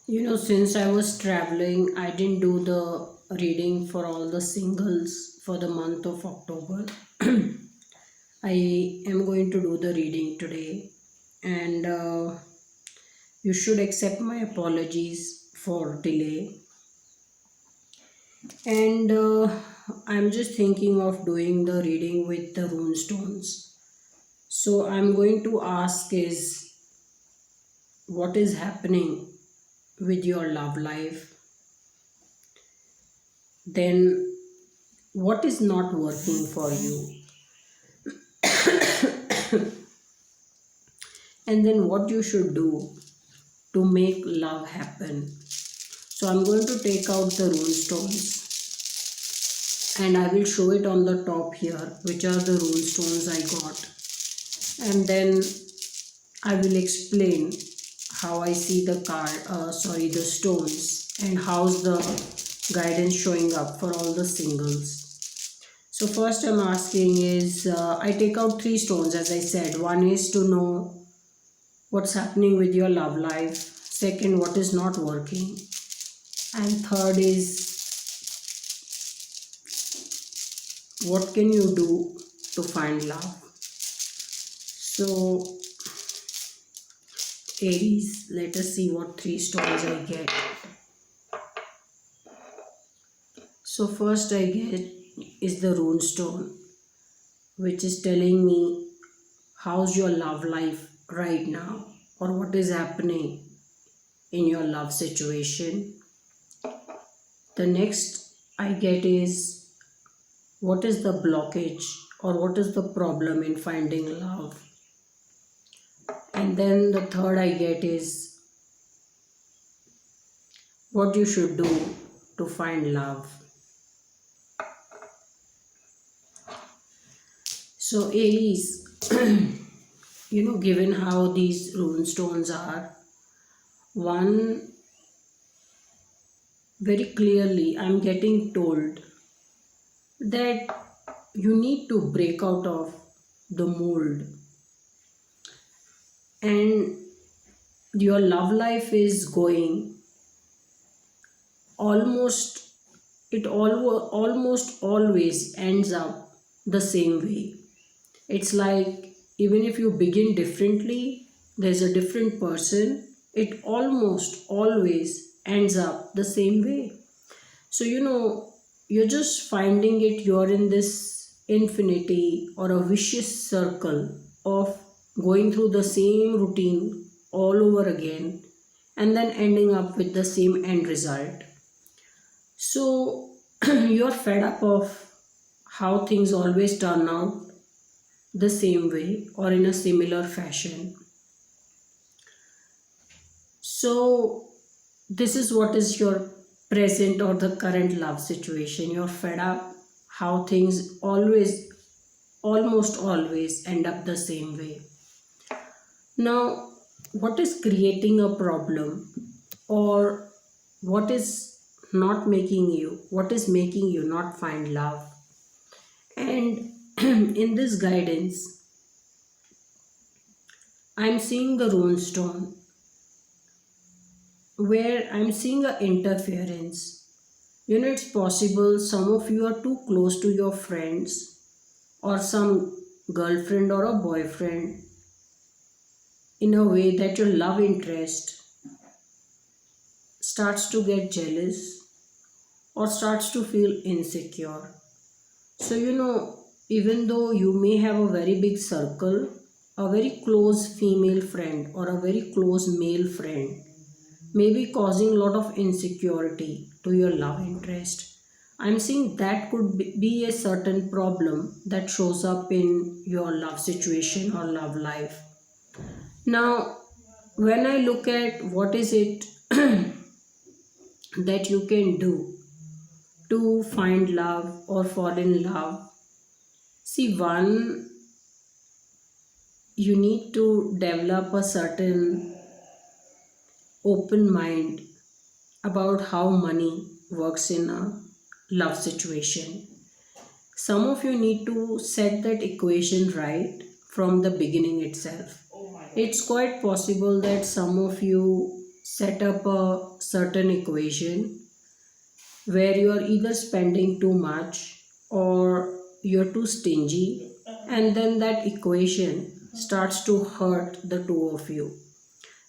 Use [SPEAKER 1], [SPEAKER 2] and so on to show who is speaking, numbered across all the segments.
[SPEAKER 1] Since I was traveling, I didn't do the reading for all the singles for the month of October. I am going to do the reading today, and you should accept my apologies for delay. And I'm just thinking of doing the reading with the rune stones. So I'm going to ask is what is happening with your love life? Then what is not working for you? And then what you should do to make love happen. So I'm going to take out the rune stones and I will show it on the top here, which are the rune stones I got. And then I will explain how I see the the stones, and how's the guidance showing up for all the singles. So first I'm asking is, I take out 3 stones as I said. One is to know what's happening with your love life. Second, what is not working. And third is, what can you do to find love. So Aries, let us see what 3 stones I get. So first I get is the rune stone, which is telling me how's your love life right now, or what is happening in your love situation. The next I get is what is the blockage or what is the problem in finding love. And then the third I get is what you should do to find love. So Aries, given how these rune stones are, one, very clearly I'm getting told that you need to break out of the mold, and your love life is going almost, almost always ends up the same way. It's like even if you begin differently, there's a different person, it almost always ends up the same way. So, you're just finding it, you're in this infinity or a vicious circle of going through the same routine all over again and then ending up with the same end result. So, you're fed up of how things always turn out the same way or in a similar fashion. So, this is what is your present or the current love situation. You're fed up how things almost always end up the same way. Now, what is creating a problem, or what is what is making you not find love? And in this guidance, I'm seeing the rune stone where I'm seeing a interference. It's possible some of you are too close to your friends or some girlfriend or a boyfriend in a way that your love interest starts to get jealous or starts to feel insecure. So, even though you may have a very big circle, a very close female friend or a very close male friend may be causing a lot of insecurity to your love interest. I'm seeing that could be a certain problem that shows up in your love situation or love life. Now, when I look at what is it that you can do to find love or fall in love, see, one, you need to develop a certain open mind about how money works in a love situation. Some of you need to set that equation right from the beginning itself. It's quite possible that some of you set up a certain equation where you are either spending too much or you're too stingy, and then that equation starts to hurt the two of you.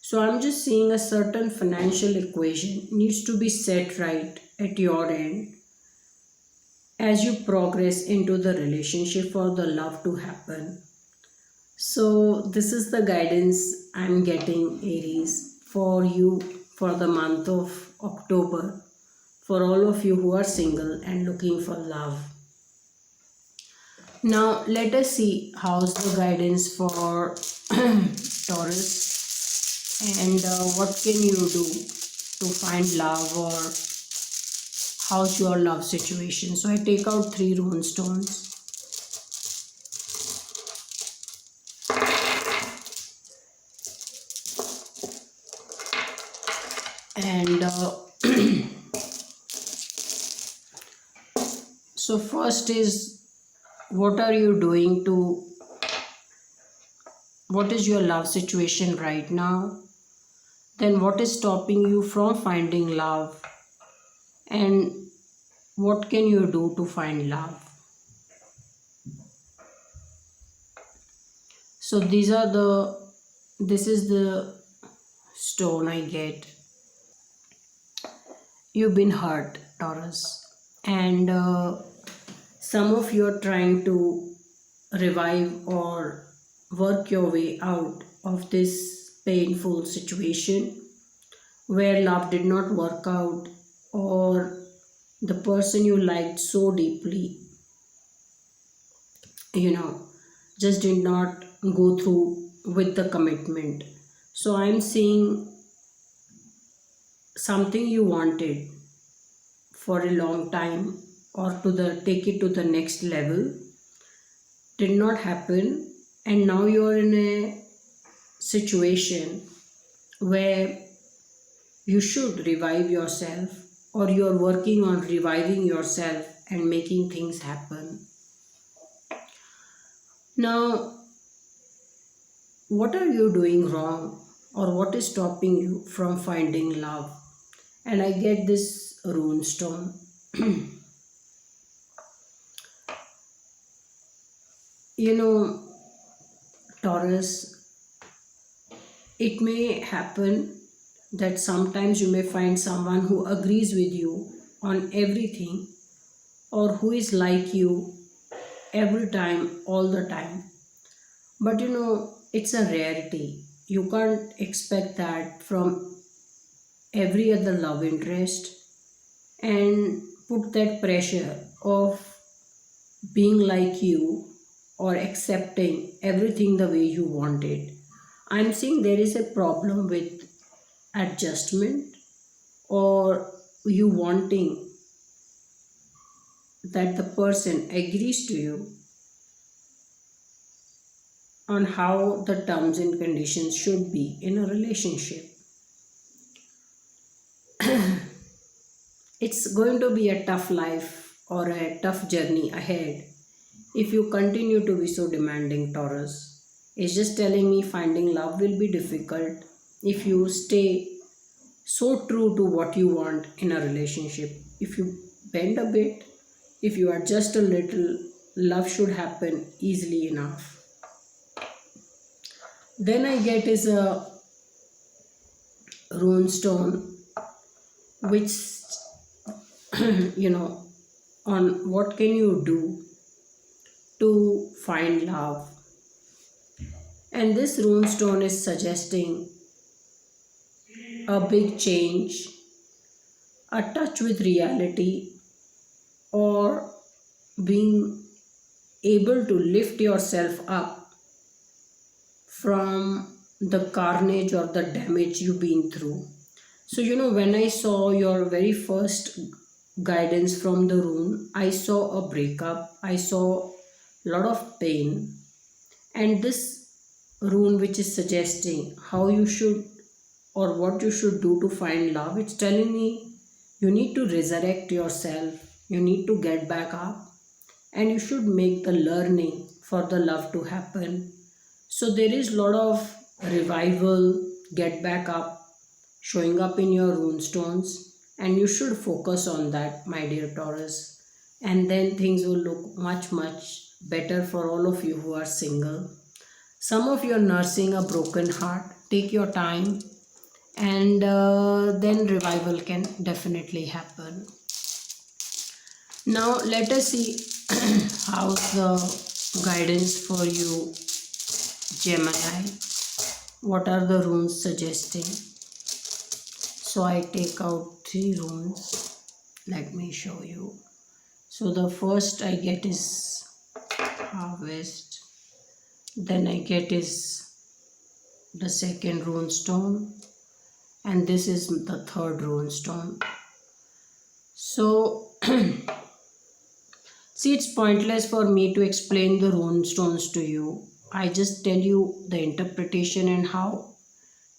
[SPEAKER 1] So I'm just seeing a certain financial equation needs to be set right at your end as you progress into the relationship for the love to happen. So this is the guidance I'm getting, Aries, for you for the month of October, for all of you who are single and looking for love. Now let us see how's the guidance for Taurus, and what can you do to find love, or how's your love situation. So I take out 3 rune stones. And so first is, what are you doing to, what is your love situation right now? Then what is stopping you from finding love? And what can you do to find love? So this is the stone I get. You've been hurt, Taurus, and some of you are trying to revive or work your way out of this painful situation where love did not work out, or the person you liked so deeply, you know, just did not go through with the commitment. So I'm seeing something you wanted for a long time, or to the take it to the next level, did not happen, and now you're in a situation where you should revive yourself, or you're working on reviving yourself and making things happen. Now, what are you doing wrong, or what is stopping you from finding love? And I get this rune stone. You know, Taurus, it may happen that sometimes you may find someone who agrees with you on everything, or who is like you every time, all the time. But it's a rarity. You can't expect that from every other love interest, and put that pressure of being like you or accepting everything the way you want it. I'm seeing there is a problem with adjustment, or you wanting that the person agrees to you on how the terms and conditions should be in a relationship. It's going to be a tough life or a tough journey ahead if you continue to be so demanding, Taurus. It's just telling me finding love will be difficult if you stay so true to what you want in a relationship. If you bend a bit, if you adjust a little, love should happen easily enough. Then I get is a rune stone, which you know on what can you do to find love. And this rune stone is suggesting a big change, a touch with reality, or being able to lift yourself up from the carnage or the damage you've been through. So, when I saw your very first guidance from the rune, I saw a breakup, I saw a lot of pain, and this rune, which is suggesting how you should or what you should do to find love, it's telling me you need to resurrect yourself, you need to get back up, and you should make the learning for the love to happen. So there is a lot of revival, get back up, showing up in your rune stones, and you should focus on that, my dear Taurus. And then things will look much better for all of you who are single. Some of you are nursing a broken heart. Take your time, and then revival can definitely happen. Now let us see how's the guidance for you, Gemini. What are the runes suggesting? So I take out 3 runes. Let me show you. So the first I get is harvest. Then I get is the second rune stone, and this is the third rune stone. So see, it's pointless for me to explain the rune stones to you. I just tell you the interpretation and how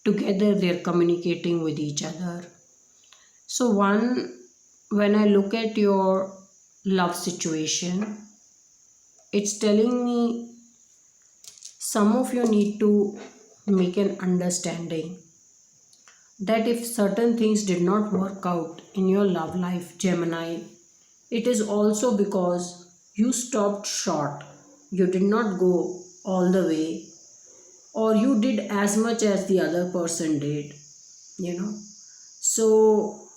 [SPEAKER 1] together they're communicating with each other. So when I look at your love situation, it's telling me some of you need to make an understanding that if certain things did not work out in your love life, Gemini, it is also because you stopped short. You did not go all the way, or you did as much as the other person did, you know. So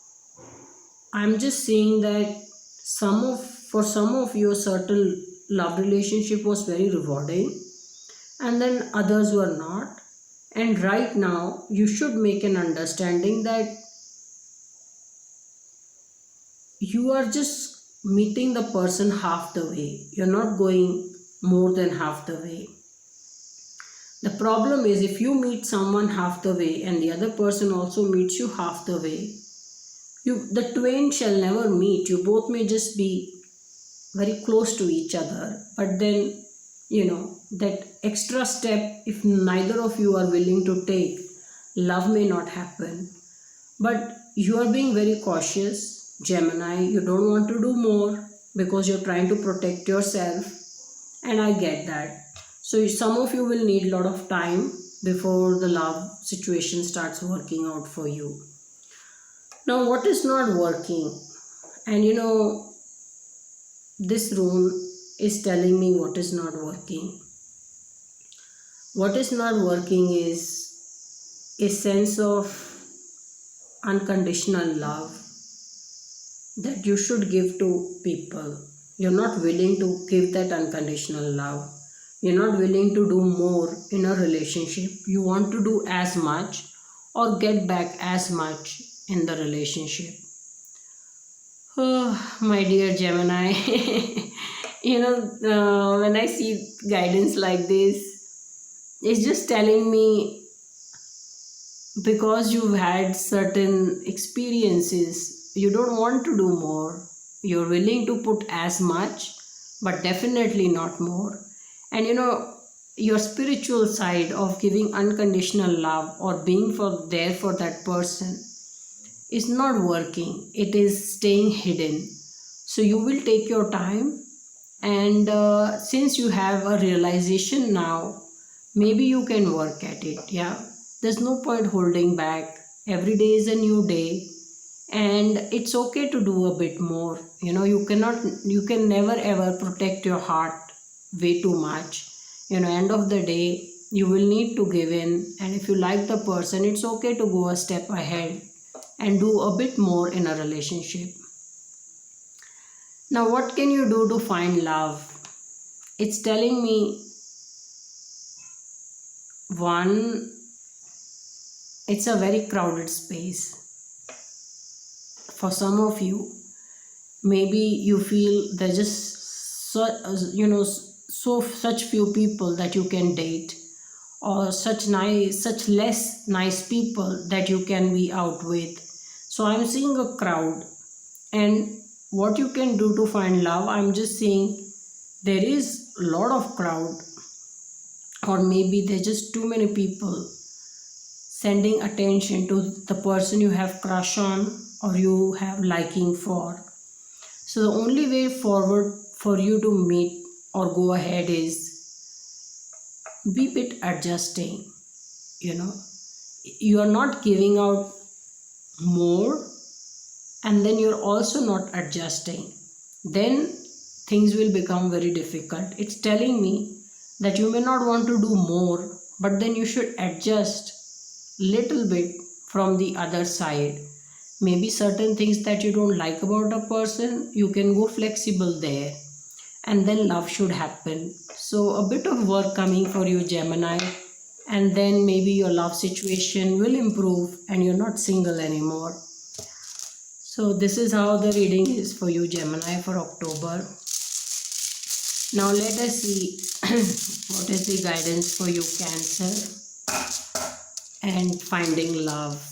[SPEAKER 1] I'm just saying that for some of you, a certain love relationship was very rewarding, and then others were not. And right now, you should make an understanding that you are just meeting the person half the way. You're not going more than half the way. The problem is if you meet someone half the way and the other person also meets you half the way, the twain shall never meet. You both may just be very close to each other, but then that extra step, if neither of you are willing to take, love may not happen. But you are being very cautious, Gemini. You don't want to do more because you're trying to protect yourself, and I get that. So some of you will need a lot of time before the love situation starts working out for you. Now, what is not working? And this rune is telling me what is not working. What is not working is a sense of unconditional love that you should give to people. You're not willing to give that unconditional love. You're not willing to do more in a relationship. You want to do as much or get back as much in the relationship. Oh, my dear Gemini, when I see guidance like this, it's just telling me because you've had certain experiences, you don't want to do more. You're willing to put as much, but definitely not more. And your spiritual side of giving unconditional love or being there for that person is not working. It is staying hidden. So you will take your time, and since you have a realization now, maybe you can work at it. Yeah, there's no point holding back. Every day is a new day, and it's okay to do a bit more. You can never ever protect your heart way too much. End of the day, you will need to give in, and if you like the person, it's okay to go a step ahead and do a bit more in a relationship. Now, what can you do to find love? It's telling me, one, it's a very crowded space. For some of you, maybe you feel there's just such few people that you can date, or such less nice people that you can be out with. So I'm seeing a crowd, and what you can do to find love, I'm just saying there is a lot of crowd, or maybe there's just too many people sending attention to the person you have crush on or you have liking for. So the only way forward for you to meet or go ahead is be bit adjusting. You are not giving out more, and then you're also not adjusting, then things will become very difficult. It's telling me that you may not want to do more, but then you should adjust little bit from the other side. Maybe certain things that you don't like about a person, you can go flexible there, and then love should happen. So a bit of work coming for you, Gemini, and then maybe your love situation will improve and you're not single anymore. So this is how the reading is for you, Gemini, for October. Now let us see what is the guidance for you, Cancer, and finding love.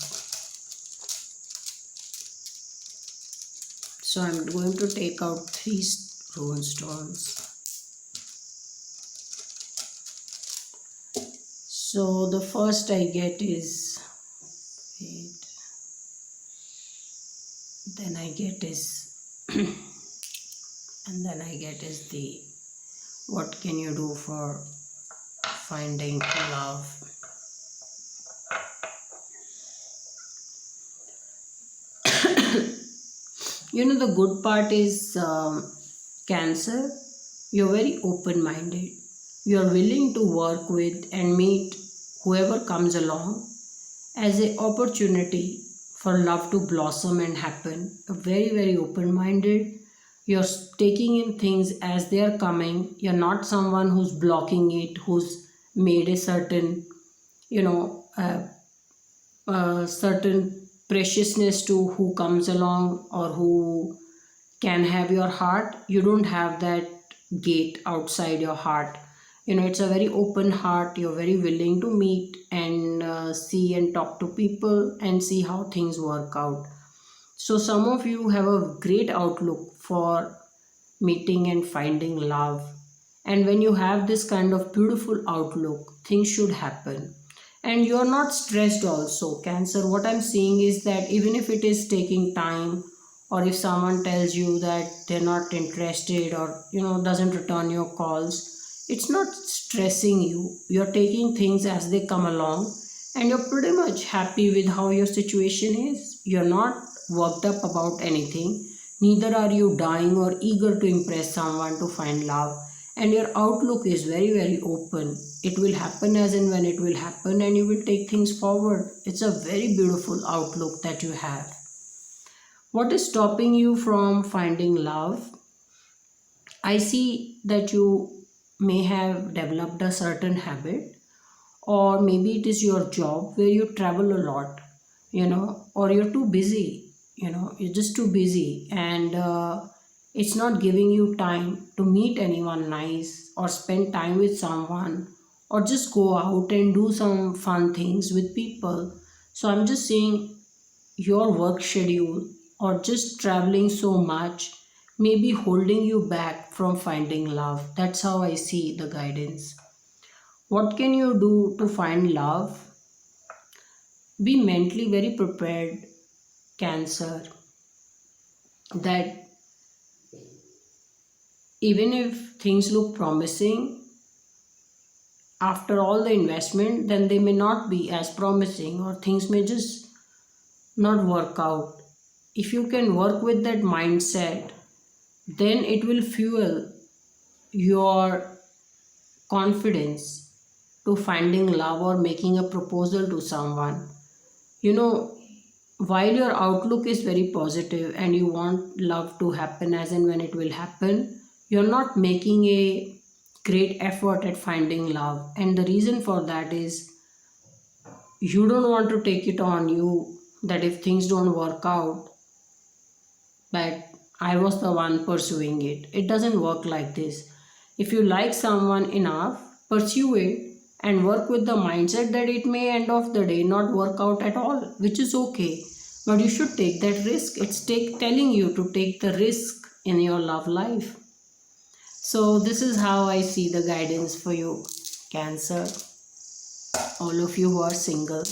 [SPEAKER 1] So I'm going to take out 3 rune stones. So the first I get is, wait, then I get is and then I get is the, what can you do for finding love? You know, the good part is, Cancer, you're very open-minded. You're willing to work with and meet whoever comes along as an opportunity for love to blossom and happen. You're very, very open-minded. You're taking in things as they are coming. You're not someone who's blocking it, who's made a certain, certain preciousness to who comes along or who can have your heart. You don't have that gate outside your heart. It's a very open heart. You're very willing to meet and see and talk to people and see how things work out. So some of you have a great outlook for meeting and finding love, and when you have this kind of beautiful outlook, things should happen. And you're not stressed also, Cancer. What I'm seeing is that even if it is taking time, or if someone tells you that they're not interested, or doesn't return your calls, it's not stressing you. You're taking things as they come along, and you're pretty much happy with how your situation is. You're not worked up about anything, neither are you dying or eager to impress someone to find love. And your outlook is very, very open. It will happen as and when it will happen, and you will take things forward. It's a very beautiful outlook that you have. What is stopping you from finding love? I see that you may have developed a certain habit, or maybe it is your job where you travel a lot, or you're too busy, you're just too busy, and it's not giving you time to meet anyone nice, or spend time with someone, or just go out and do some fun things with people. So I'm just saying your work schedule or just traveling so much may be holding you back from finding love. That's how I see the guidance. What can you do to find love? Be mentally very prepared, Cancer, that even if things look promising, after all the investment, then they may not be as promising, or things may just not work out. If you can work with that mindset, then it will fuel your confidence to finding love or making a proposal to someone. You know, while your outlook is very positive and you want love to happen as and when it will happen, you're not making a great effort at finding love. And the reason for that is you don't want to take it on you that if things don't work out, that I was the one pursuing it. It doesn't work like this. If you like someone enough, pursue it and work with the mindset that it may end of the day not work out at all, which is okay. But you should take that risk. It's telling you to take the risk in your love life. So this is how I see the guidance for you, Cancer. All of you who are single.